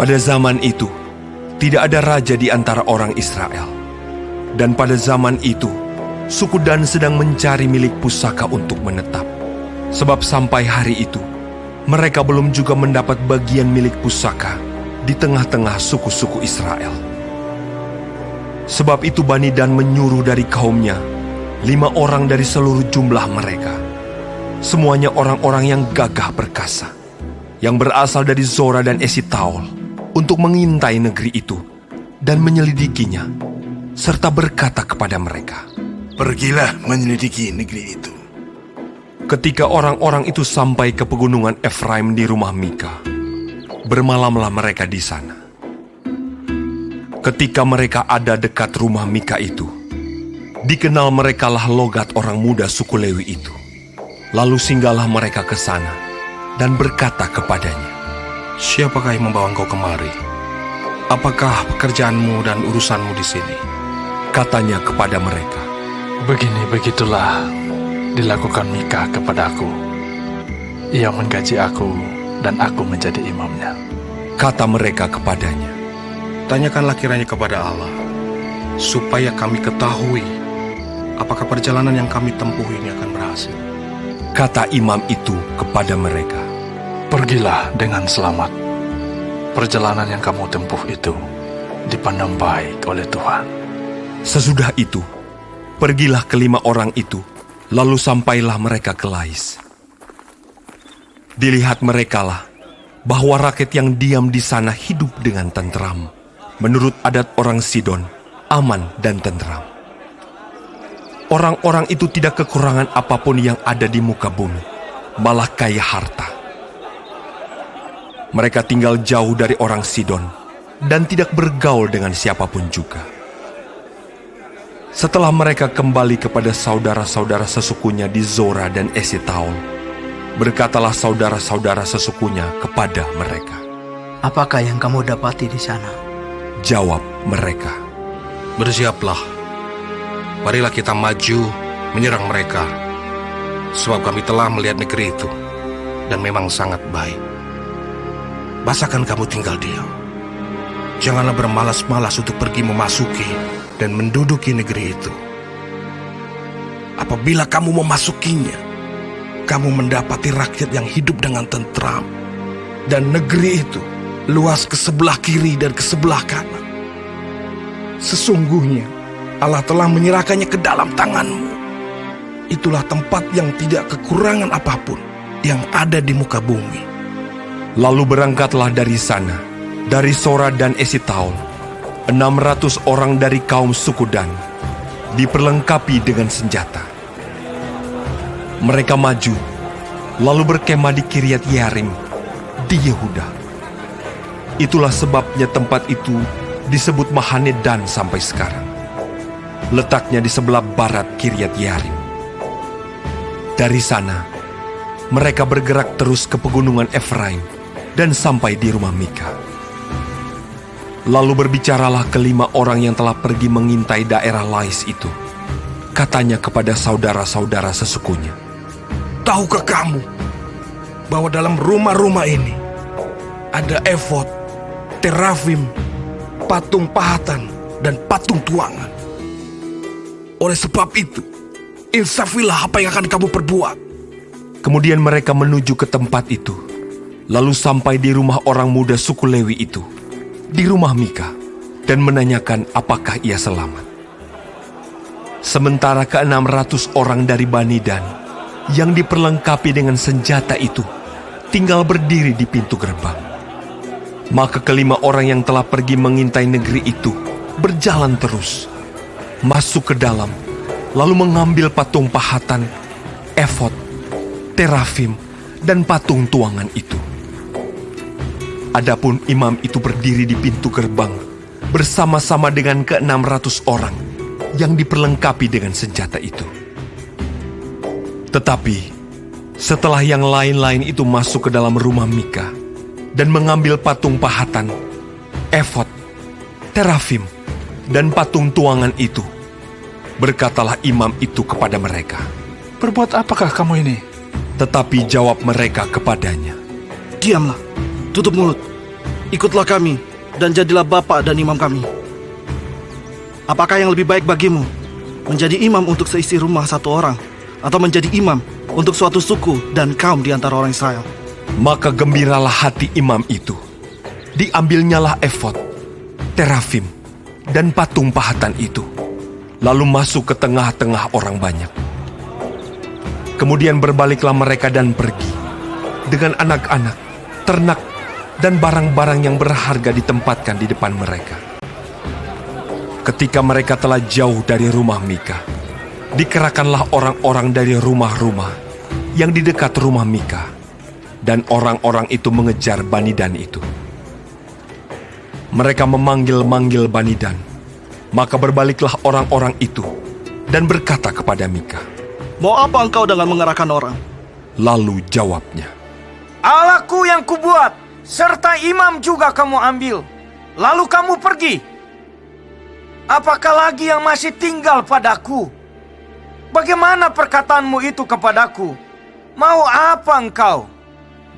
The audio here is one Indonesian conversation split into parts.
Pada zaman itu, tidak ada raja di antara orang Israel. Dan pada zaman itu, suku Dan sedang mencari milik pusaka untuk menetap. Sebab sampai hari itu, mereka belum juga mendapat bagian milik pusaka di tengah-tengah suku-suku Israel. Sebab itu Bani Dan menyuruh dari kaumnya 5 orang dari seluruh jumlah mereka. Semuanya orang-orang yang gagah perkasa, yang berasal dari Zora dan Esitaol, untuk mengintai negeri itu dan menyelidikinya, serta berkata kepada mereka, "Pergilah menyelidiki negeri itu." Ketika orang-orang itu sampai ke pegunungan Efraim di rumah Mika, bermalamlah mereka di sana. Ketika mereka ada dekat rumah Mika itu, dikenal merekalah logat orang muda suku Lewi itu. Lalu singgahlah mereka ke sana dan berkata kepadanya, "Siapakah yang membawa engkau kemari? Apakah pekerjaanmu dan urusanmu di sini?" Katanya kepada mereka, Begitulah dilakukan Mika kepadaku. Ia menggaji aku dan aku menjadi imamnya. Kata mereka kepadanya, Tanyakanlah kiranya kepada Allah, supaya kami ketahui apakah perjalanan yang kami tempuh ini akan berhasil. Kata imam itu kepada mereka, Pergilah dengan selamat. Perjalanan yang kamu tempuh itu dipandang baik oleh Tuhan. Sesudah itu, pergilah kelima orang itu, lalu sampailah mereka ke Lais. Dilihat merekalah bahwa rakyat yang diam di sana hidup dengan tentram, menurut adat orang Sidon, aman dan tentram. Orang-orang itu tidak kekurangan apapun yang ada di muka bumi, malah kaya harta. Mereka tinggal jauh dari orang Sidon dan tidak bergaul dengan siapapun juga. Setelah mereka kembali kepada saudara-saudara sesukunya di Zora dan Esitaol, berkatalah saudara-saudara sesukunya kepada mereka, "Apakah yang kamu dapati di sana?" Jawab mereka, Bersiaplah, marilah kita maju menyerang mereka, sebab kami telah melihat negeri itu, dan memang sangat baik. Bahkan kamu tinggal diam. Janganlah bermalas-malas untuk pergi memasuki dan menduduki negeri itu. Apabila kamu memasukinya, kamu mendapati rakyat yang hidup dengan tentram, dan negeri itu luas ke sebelah kiri dan ke sebelah kanan. Sesungguhnya Allah telah menyerahkannya ke dalam tanganmu. Itulah tempat yang tidak kekurangan apapun yang ada di muka bumi. Lalu berangkatlah dari sana, dari Zora dan Esitaol, 600 orang dari kaum suku Dan, diperlengkapi dengan senjata. Mereka maju, lalu berkemah di Kiryat Yearim, di Yehuda. Itulah sebabnya tempat itu disebut Mahane Dan sampai sekarang. Letaknya di sebelah barat Kiryat Yearim. Dari sana, mereka bergerak terus ke pegunungan Efraim dan sampai di rumah Mika. Lalu berbicaralah kelima orang yang telah pergi mengintai daerah Lais itu. Katanya kepada saudara-saudara sesukunya, "Tahukah kamu bahwa dalam rumah-rumah ini ada efod, terafim, patung pahatan, dan patung tuangan? Oleh sebab itu, insafilah apa yang akan kamu perbuat." Kemudian mereka menuju ke tempat itu, lalu sampai di rumah orang muda suku Lewi itu, di rumah Mika, dan menanyakan apakah ia selamat. Sementara ke-600 orang dari Bani Dan, yang diperlengkapi dengan senjata itu, tinggal berdiri di pintu gerbang. Maka kelima orang yang telah pergi mengintai negeri itu, berjalan terus, masuk ke dalam, lalu mengambil patung pahatan, efod, terafim, dan patung tuangan itu. Adapun imam itu berdiri di pintu gerbang bersama-sama dengan ke-600 orang yang diperlengkapi dengan senjata itu. Tetapi setelah yang lain-lain itu masuk ke dalam rumah Mika dan mengambil patung pahatan, efod, terafim, dan patung tuangan itu, berkatalah imam itu kepada mereka, Berbuat apakah kamu ini? tetapi jawab mereka kepadanya, "Diamlah, tutup mulut. ikutlah kami dan jadilah bapak dan imam kami. Apakah yang lebih baik bagimu, menjadi imam untuk seisi rumah satu orang, atau menjadi imam untuk suatu suku dan kaum di antara orang Israel?" Maka gembiralah hati imam itu. Diambilnyalah efod, terafim, dan patung pahatan itu, lalu masuk ke tengah-tengah orang banyak. Kemudian berbaliklah mereka dan pergi, dengan anak-anak, ternak, dan barang-barang yang berharga ditempatkan di depan mereka. Ketika mereka telah jauh dari rumah Mika, dikerahkanlah orang-orang dari rumah-rumah yang di dekat rumah Mika, dan orang-orang itu mengejar Bani Dan itu. Mereka memanggil-manggil Bani Dan, maka berbaliklah orang-orang itu dan berkata kepada Mika. "Mau apa engkau dengan mengerahkan orang?" Lalu jawabnya, Allahku yang kubuat, serta imam juga kamu ambil, lalu kamu pergi. Apakah lagi yang masih tinggal padaku? Bagaimana perkataanmu itu kepadaku? Mau apa engkau?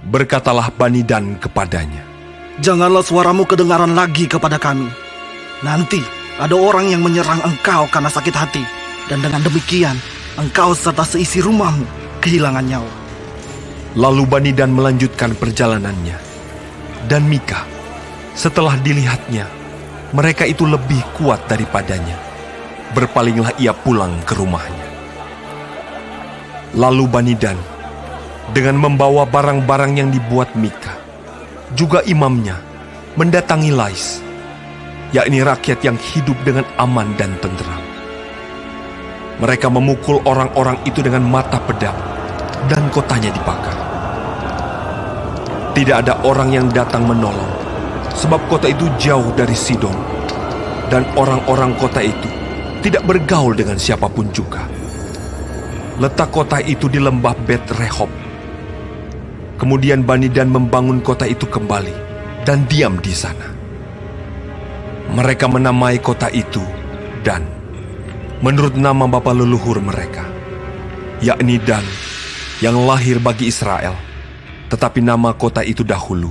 Berkatalah Bani Dan kepadanya, "Janganlah suaramu kedengaran lagi kepada kami. Nanti ada orang yang menyerang engkau karena sakit hati, dan dengan demikian engkau serta seisi rumahmu kehilangan nyawa." Lalu Bani Dan melanjutkan perjalanannya. Dan Mika, setelah dilihatnya, mereka itu lebih kuat daripadanya. Berpalinglah ia pulang ke rumahnya. Lalu Bani Dan, dengan membawa barang-barang yang dibuat Mika, juga imamnya, mendatangi Lais, yakni rakyat yang hidup dengan aman dan tentram. Mereka memukul orang-orang itu dengan mata pedang, dan kotanya dibakar. Tidak ada orang yang datang menolong, sebab kota itu jauh dari Sidon, dan orang-orang kota itu tidak bergaul dengan siapapun juga. Letak kota itu di lembah Bet Rehob. Kemudian Bani Dan membangun kota itu kembali dan diam di sana. Mereka menamai kota itu Dan, menurut nama bapa leluhur mereka, yakni Dan, yang lahir bagi Israel. Tetapi nama kota itu dahulu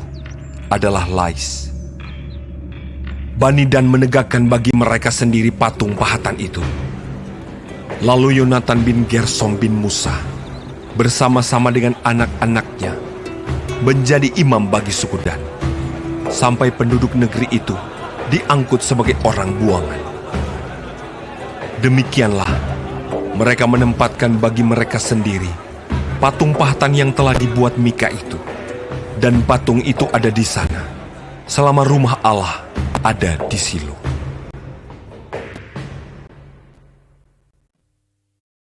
adalah Lais. Bani Dan menegakkan bagi mereka sendiri patung pahatan itu. Lalu Yonatan bin Gersom bin Musa bersama-sama dengan anak-anaknya menjadi imam bagi suku Dan, sampai penduduk negeri itu diangkut sebagai orang buangan. Demikianlah mereka menempatkan bagi mereka sendiri patung pahatan yang telah dibuat Mika itu, dan patung itu ada di sana selama rumah Allah ada di Silo.